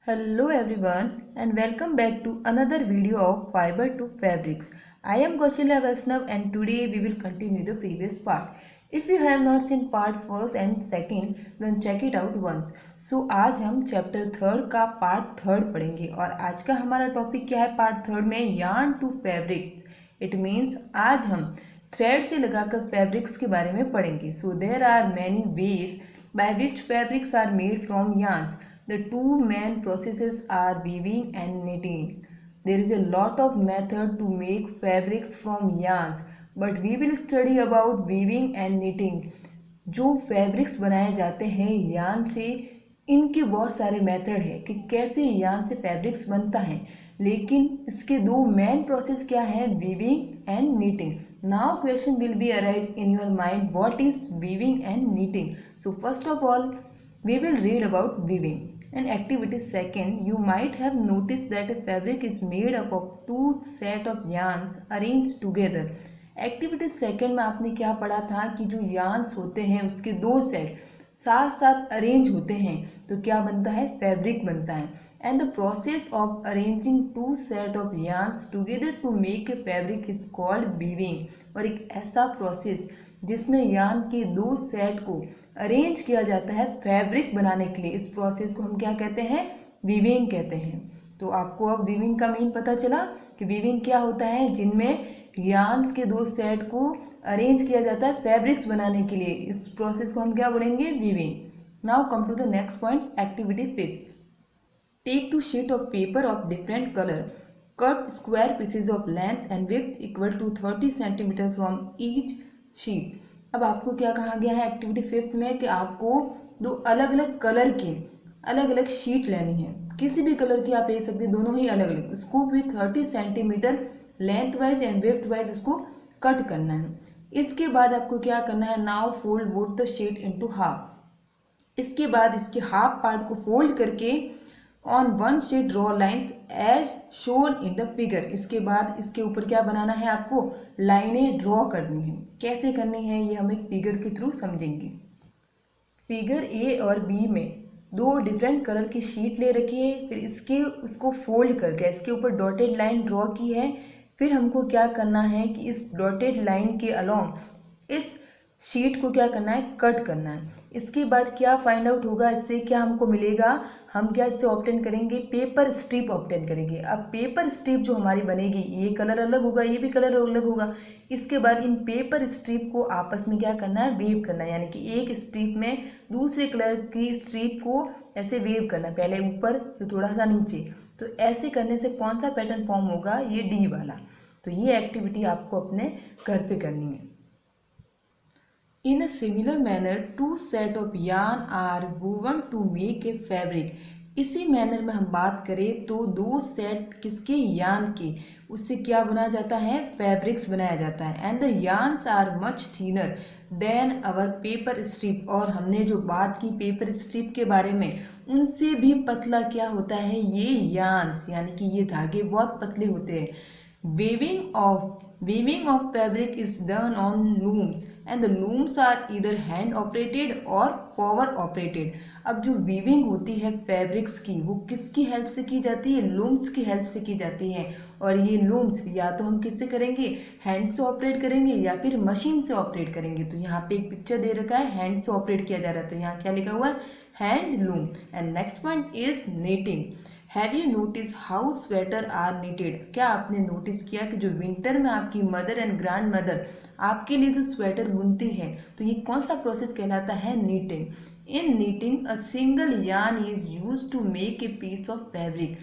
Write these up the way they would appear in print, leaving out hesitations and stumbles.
Hello everyone and welcome back to another video of Fiber to Fabrics. I am Kaushalya Vaishnav and today we will continue the previous part. If you have not seen part first and second then check it out once. So आज हम chapter third का part third पढ़ेंगे और आज का हमारा topic क्या है पार्ट थर्ड में yarn to fabrics. It means आज हम थ्रेड से लगाकर फैब्रिक्स के बारे में पढ़ेंगे. So there are many ways by which fabrics are made from yarns. The two main processes are weaving and knitting. There is a lot of method to make fabrics from yarns, but we will study about weaving and knitting. जो fabrics बनाए जाते हैं yarn से, इनके बहुत सारे method है कि कैसे यार्न से फैब्रिक्स बनता है, लेकिन इसके दो मेन प्रोसेस क्या है, weaving and knitting. Now question will be arise in your mind, what is weaving and knitting. So first of all we will read about weaving. And activity second, you might have noticed that a fabric is made up of two set of yarns arranged together. Activity second में आपने क्या पढ़ा था कि जो yarns होते हैं उसके दो सेट साथ साथ अरेंज होते हैं तो क्या बनता है, फैब्रिक बनता है. And the process of arranging two set of yarns together to make a fabric is called weaving. और एक ऐसा प्रोसेस जिसमें यार्न के दो सेट को अरेंज किया जाता है फैब्रिक बनाने के लिए, इस प्रोसेस को हम क्या कहते हैं, वीविंग कहते हैं. तो आपको अब वीविंग का मीन पता चला कि वीविंग क्या होता है, जिनमें यार्न्स के दो सेट को अरेंज किया जाता है फैब्रिक्स बनाने के लिए. इस प्रोसेस को हम क्या बोलेंगे, weaving. Now come to the next point, activity fifth. Take two sheet of paper of different colour, cut square pieces of length and width equal to 30 centimetre from each sheet. अब आपको क्या कहा गया है एक्टिविटी फिफ्थ में कि आपको दो अलग अलग कलर की अलग अलग शीट लेनी है. किसी भी कलर की आप ले सकते हैं, दोनों ही अलग अलग. उसको भी 30 centimetre lengthwise and widthwise उसको कट करना है. इसके बाद आपको क्या करना है, now fold both the sheet into half. इसके बाद इसके हाफ पार्ट को फोल्ड करके on one sheet draw line as shown in the figure. इसके बाद इसके ऊपर क्या बनाना है, आपको लाइनें ड्रॉ करनी है. कैसे करनी है ये हम एक फिगर के थ्रू समझेंगे. फिगर ए और बी में दो डिफरेंट कलर की शीट ले रखी है, फिर इसके उसको फोल्ड कर दिया, इसके ऊपर डॉटेड लाइन ड्रॉ की है. फिर हमको क्या करना है कि इस डॉटेड लाइन के अलोंग इस शीट को क्या करना है, कट करना है. इसके बाद क्या फाइंड आउट होगा, इससे क्या हमको मिलेगा, हम क्या इससे ऑब्टेन करेंगे, पेपर स्ट्रिप ऑब्टेन करेंगे. अब पेपर स्ट्रिप जो हमारी बनेगी, ये कलर अलग होगा, ये भी कलर अलग होगा. इसके बाद इन पेपर स्ट्रिप को आपस में क्या करना है, वेव करना है. यानी कि एक स्ट्रिप में दूसरे कलर की स्ट्रिप को ऐसे वेव करना है, पहले ऊपर फिर थोड़ा सा नीचे. तो ऐसे करने से कौन सा पैटर्न फॉर्म होगा, ये डी वाला. तो ये एक्टिविटी आपको अपने घर पे करनी है. In a similar manner, two set of yarn are woven to make a fabric. इसी मैनर में हम बात करें तो दो सेट किसके, यार्न के, उससे क्या बनाया जाता है, फैब्रिक्स बनाया जाता है. And the yarns are much thinner than our paper strip. और हमने जो बात की पेपर स्ट्रिप के बारे में, उनसे भी पतला क्या होता है ये यार्न्स, यानी कि ये धागे बहुत पतले होते हैं. Weaving of fabric is done on looms and the looms are either hand operated or power operated. अब जो वीविंग होती है फैब्रिक्स की वो किसकी हेल्प से की जाती है, लूम्स की हेल्प से की जाती है. और ये लूम्स या तो हम किससे करेंगे, हैंड से ऑपरेट करेंगे या फिर मशीन से ऑपरेट करेंगे. तो यहाँ पे एक पिक्चर दे रखा है, हैंड से ऑपरेट किया जा रहा है, तो यहाँ क्या लिखा हुआ है, hand loom. And next point is knitting. Have you notice how sweater are knitted. क्या आपने नोटिस किया कि जो विंटर में आपकी मदर एंड ग्रैंड मदर आपके लिए जो स्वेटर बुनती है, तो ये कौन सा प्रोसेस कहलाता है, knitting. In knitting a single yarn is use to make a piece of fabric.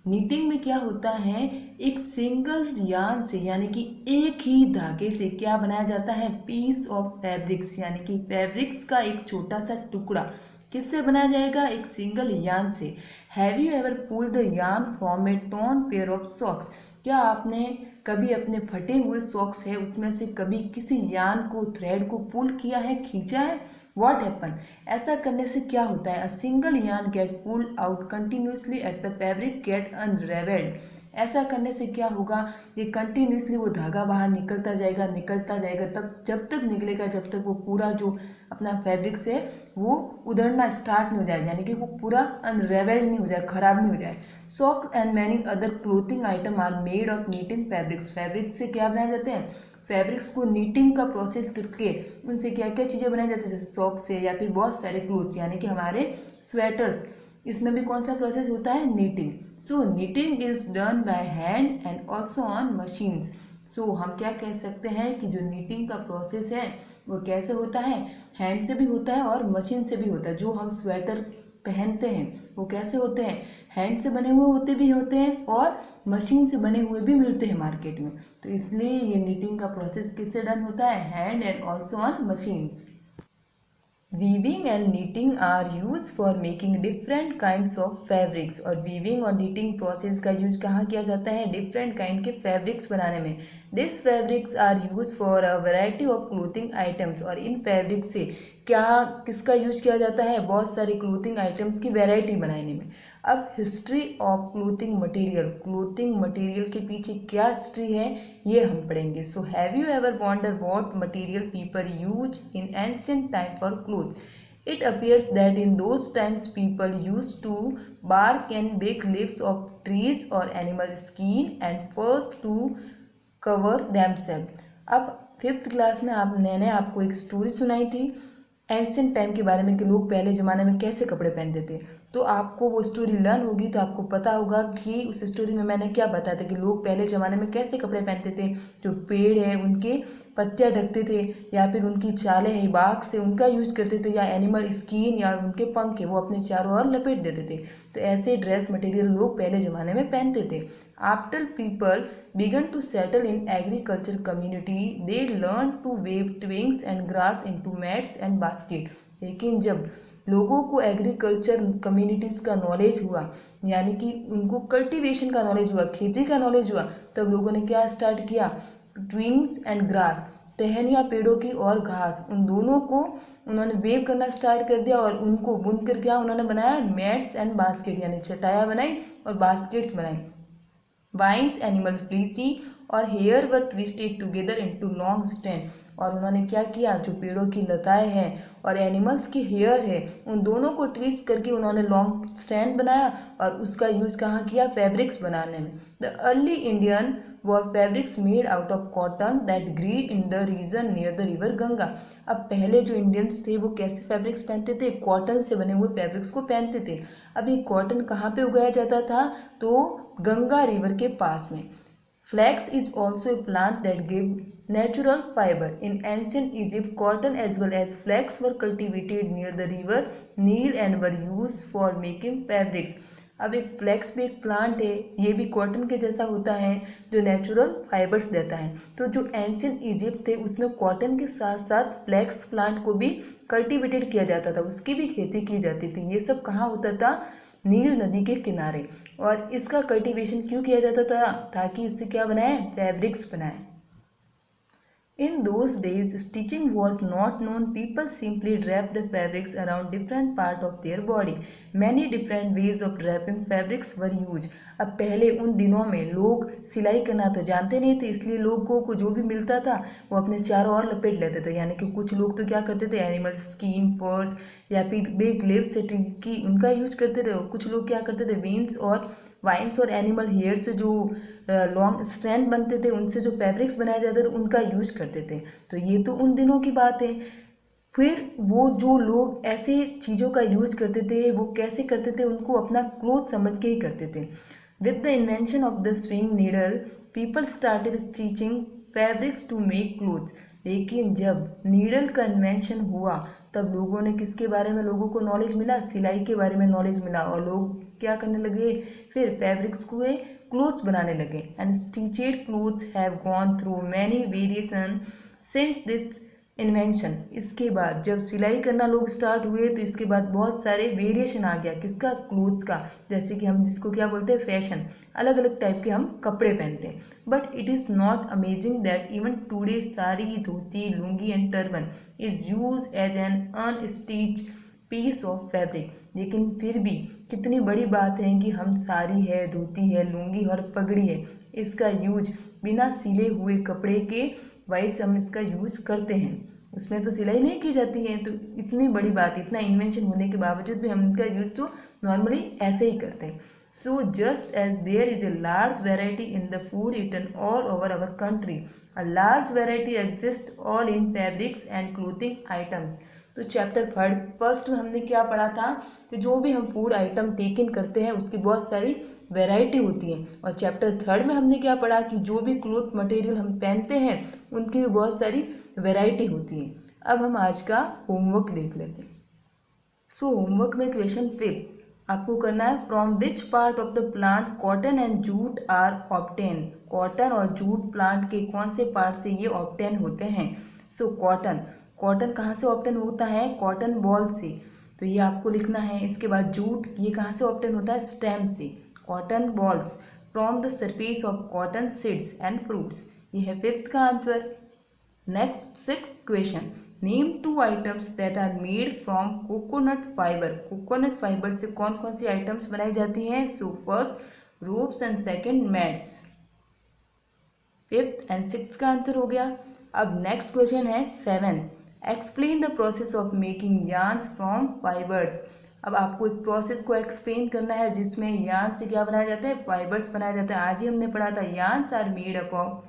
Knitting में क्या होता है, एक सिंगल यार्न से यानी कि एक ही धागे से क्या बनाया जाता है, पीस ऑफ फैब्रिक्स. यानी कि फैब्रिक्स का एक छोटा सा टुकड़ा किससे बनाया जाएगा, एक सिंगल यार्न से. Have you ever pulled the yarn from A torn pair of socks. क्या आपने कभी अपने फटे हुए सॉक्स है उसमें से कभी किसी यार्न को, थ्रेड को पुल किया है, खींचा है. व्हाट हैपन, ऐसा करने से क्या होता है, a single yarn get pulled out continuously at the fabric get unravelled. ऐसा करने से क्या होगा, ये कंटिन्यूसली वो धागा बाहर निकलता जाएगा तब जब तक निकलेगा जब तक वो पूरा जो अपना फैब्रिक से वो उधड़ना स्टार्ट नहीं हो जाए, यानी कि वो पूरा अनरेवेल्ड नहीं हो जाए, खराब नहीं हो जाए। Socks and many other clothing item are made of knitting fabrics. Fabric से क्या बनाए जाते हैं, फैब्रिक्स को नीटिंग का प्रोसेस करके उनसे क्या क्या चीज़ें बनाई जाती है, जैसे सॉक्स से या फिर बहुत सारे क्लोथ यानी कि हमारे स्वेटर्स, इसमें भी कौन सा प्रोसेस होता है, knitting. So knitting is done by hand and also on machines. So हम क्या कह सकते हैं कि जो नीटिंग का प्रोसेस है वो कैसे होता है, हैंड से भी होता है और मशीन से भी होता है। जो हम स्वेटर पहनते हैं वो कैसे होते हैं, हैंड से बने हुए होते हैं और मशीन से बने हुए भी मिलते हैं मार्केट में। तो इसलिए ये नीटिंग का प्रोसेस किससे डन होता है, hand and also on machines. Weaving and knitting are use for making different kinds of fabrics. और वीविंग और नीटिंग प्रोसेस का यूज कहाँ किया जाता है, डिफरेंट काइंड के फैब्रिक्स बनाने में। This fabrics are use for a variety of clothing items. और इन फैब्रिक से क्या किसका यूज किया जाता है, बहुत सारी क्लोथिंग आइटम्स की वैरायटी बनाने में। अब history of clothing material, clothing material के पीछे क्या हिस्ट्री है ये हम पढ़ेंगे। So have you ever wonder what material people use in ancient time for cloth? It appears that in those times people used to bark and big leaves of trees or animal skin and first to cover themselves। अब fifth class में मैंने आपको एक story सुनाई थी ancient time के बारे में कि लोग पहले ज़माने में कैसे कपड़े पहनते थे। तो आपको वो स्टोरी लर्न होगी तो आपको पता होगा कि उस स्टोरी में मैंने क्या बताया था कि लोग पहले ज़माने में कैसे कपड़े पहनते थे। जो पेड़ है उनके पत्तियाँ ढकते थे या फिर उनकी चालें हैं बाग से उनका यूज करते थे, या एनिमल स्किन या उनके पंख है वो अपने चारों ओर लपेट देते थे। तो ऐसे ड्रेस मटेरियल लोग पहले ज़माने में पहनते थे। After people began to settle in agriculture community, they learned to weave twigs and grass into mats and basket। लेकिन जब लोगों को एग्रीकल्चर कम्युनिटीज़ का नॉलेज हुआ, यानी कि उनको कल्टीवेशन का नॉलेज हुआ, खेती का नॉलेज हुआ, तब लोगों ने क्या स्टार्ट किया, ट्विंग्स एंड ग्रास, टहनियाँ पेड़ों की और घास, उन दोनों को उन्होंने वेव करना स्टार्ट कर दिया और उनको बुन कर क्या उन्होंने बनाया, मैट्स एंड बास्केट, यानी चटाइयाँ बनाई और बास्केट्स बनाई। वाइन्स एनिमल फ्लीसी और hair were twisted together into long strand. और उन्होंने क्या किया, जो पेड़ों की लताएं हैं और एनिमल्स की हेयर है उन दोनों को ट्विस्ट करके उन्होंने लॉन्ग स्ट्रैंड बनाया और उसका यूज़ कहाँ किया, फैब्रिक्स बनाने में। The early Indian were fabrics made out of cotton that grew in the region near the river Ganga. अब पहले जो इंडियंस थे वो कैसे फैब्रिक्स पहनते थे, कॉटन से बने हुए फैब्रिक्स को पहनते थे। अब ये कॉटन कहाँ पे उगाया जाता था, तो गंगा रिवर के पास में। Flax is also a plant that give natural fiber. In ancient Egypt, cotton as well as flax were cultivated near the river Nile and were used for making fabrics। अब एक फ्लैक्स भी एक plant है, ये भी cotton के जैसा होता है जो नेचुरल फाइबर्स देता है। तो जो एंशिएंट इजिप्ट थे उसमें कॉटन के साथ साथ फ्लैक्स प्लांट को भी कल्टीवेटेड किया जाता था, उसकी भी खेती की जाती थी। ये सब कहाँ होता था, नील नदी के किनारे। और इसका कल्टीवेशन क्यों किया जाता था, ताकि इससे क्या बनाए, फैब्रिक्स बनाए। In those days, stitching was not known. People simply wrapped the fabrics around different part of their body. Many different ways of wrapping fabrics were used। अब पहले उन दिनों में लोग सिलाई करना तो जानते नहीं थे, इसलिए लोगों को जो भी मिलता था वो अपने चारों ओर लपेट लेते थे। यानी कि कुछ लोग तो क्या करते थे, एनिमल स्किन, फर्स या फिर बिग लीव्स से की उनका यूज करते थे। कुछ लोग क्या करते थे, वाइन्स और एनिमल हेयर से जो लॉन्ग स्ट्रैंड बनते थे उनसे जो फैब्रिक्स बनाए जाते थे उनका यूज करते थे। तो ये तो उन दिनों की बात है। फिर वो जो लोग ऐसे चीज़ों का यूज करते थे वो कैसे करते थे, उनको अपना क्लोथ समझ के ही करते थे। With the invention of the sewing needle people started stitching fabrics to make clothes. लेकिन जब नीडल का इन्वेंशन हुआ तब लोगों ने किसके बारे में, लोगों को नॉलेज मिला, सिलाई के बारे में नॉलेज मिला और लोग क्या करने लगे, फिर फैब्रिक्स को क्लोथ्स बनाने लगे। And stitched clothes have gone through many variation since this invention. इसके बाद जब सिलाई करना लोग स्टार्ट हुए तो इसके बाद बहुत सारे वेरिएशन आ गया, किसका, क्लोथ्स का। जैसे कि हम जिसको क्या बोलते हैं, फैशन, अलग अलग टाइप के हम कपड़े पहनते हैं। But it is not amazing that even today sari, dhoti, lungi and turban is use as an unstitch piece of fabric. लेकिन फिर भी कितनी बड़ी बात है कि हम साड़ी है, धोती है, लुंगी और पगड़ी है, इसका यूज बिना सिले हुए कपड़े के वाइज हम इसका यूज करते हैं। उसमें तो सिलाई नहीं की जाती है। तो इतनी बड़ी बात, इतना इन्वेंशन होने के बावजूद भी हम इनका यूज तो नॉर्मली ऐसे ही करते हैं। So just as there is a large variety in the food eaten all over our country, a large variety exist all in fabrics and clothing items. तो चैप्टर फर्स्ट में हमने क्या पढ़ा था कि जो भी हम फूड आइटम टेक इन करते हैं उसकी बहुत सारी वैरायटी होती है। और चैप्टर थर्ड में हमने क्या पढ़ा कि जो भी क्लोथ मटेरियल हम पहनते हैं उनकी भी बहुत सारी वैरायटी होती है। अब हम आज का होमवर्क देख लेते हैं। सो होमवर्क में क्वेश्चन 5 आपको करना है, from which part of the plant cotton and jute are obtain. Cotton और जूट प्लांट के कौन से पार्ट से ये ऑब्टेन होते हैं। सो कॉटन, कॉटन कहाँ से ऑब्टेन होता है, कॉटन बॉल से, तो ये आपको लिखना है। इसके बाद जूट, ये कहाँ से ऑब्टेन होता है, स्टेम से। Cotton balls from the surface of cotton seeds and fruits, ये है 5th का answer. Next 6th question, name 2 items that are made from coconut fibre. Coconut fibre से कौन कौन सी आइटम्स बनाई जाती हैं। So first ropes and second mats. 5th and 6th का आंसर हो गया। अब नेक्स्ट क्वेश्चन है 7th, explain the process of making yarns from fibres. अब आपको एक प्रोसेस को एक्सप्लेन करना है जिसमें यार्न से क्या बनाया जाता है, फाइबर्स बनाया जाता है। आज ही हमने पढ़ा था yarns are made up of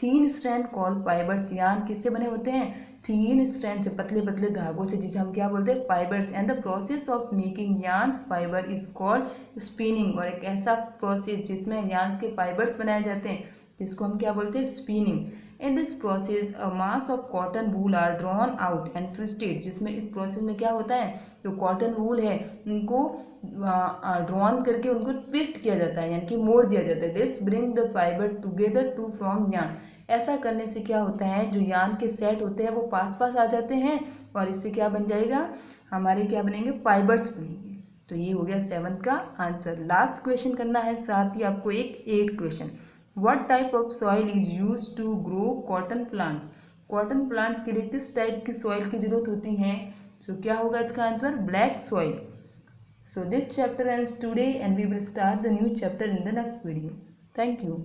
thin strand called fibres. Yarn किससे बने होते हैं, थीन स्ट्रैंड से, पतले पतले धागों से, जिसे हम क्या बोलते हैं, fibres. And the process of making yarns fibre is called spinning. और एक ऐसा प्रोसेस जिसमें यार्न्स के फाइबर्स बनाए जाते हैं जिसको हम क्या बोलते हैं, spinning. In this process a mass of cotton wool are drawn out and twisted. जिसमें इस प्रोसेस में क्या होता है, जो कॉटन वूल है उनको ड्रॉन करके उनको ट्विस्ट किया जाता है, यानी कि मोड़ दिया जाता है। This bring the fibre together to from yarn. ऐसा करने से क्या होता है, जो यार्न के सेट होते हैं वो पास पास आ जाते हैं और इससे क्या बन जाएगा, हमारे क्या बनेंगे, फाइबर्स बनेंगे। तो ये हो गया 7th का आंसर। लास्ट क्वेश्चन करना है, साथ ही आपको एक 8 question. What type of soil is use to grow cotton plants. Cotton plants के लिए किस टाइप की सॉइल की जरूरत होती है। सो क्या होगा इसका answer, black soil. So this chapter ends today and we will start the new chapter in the next video. Thank you.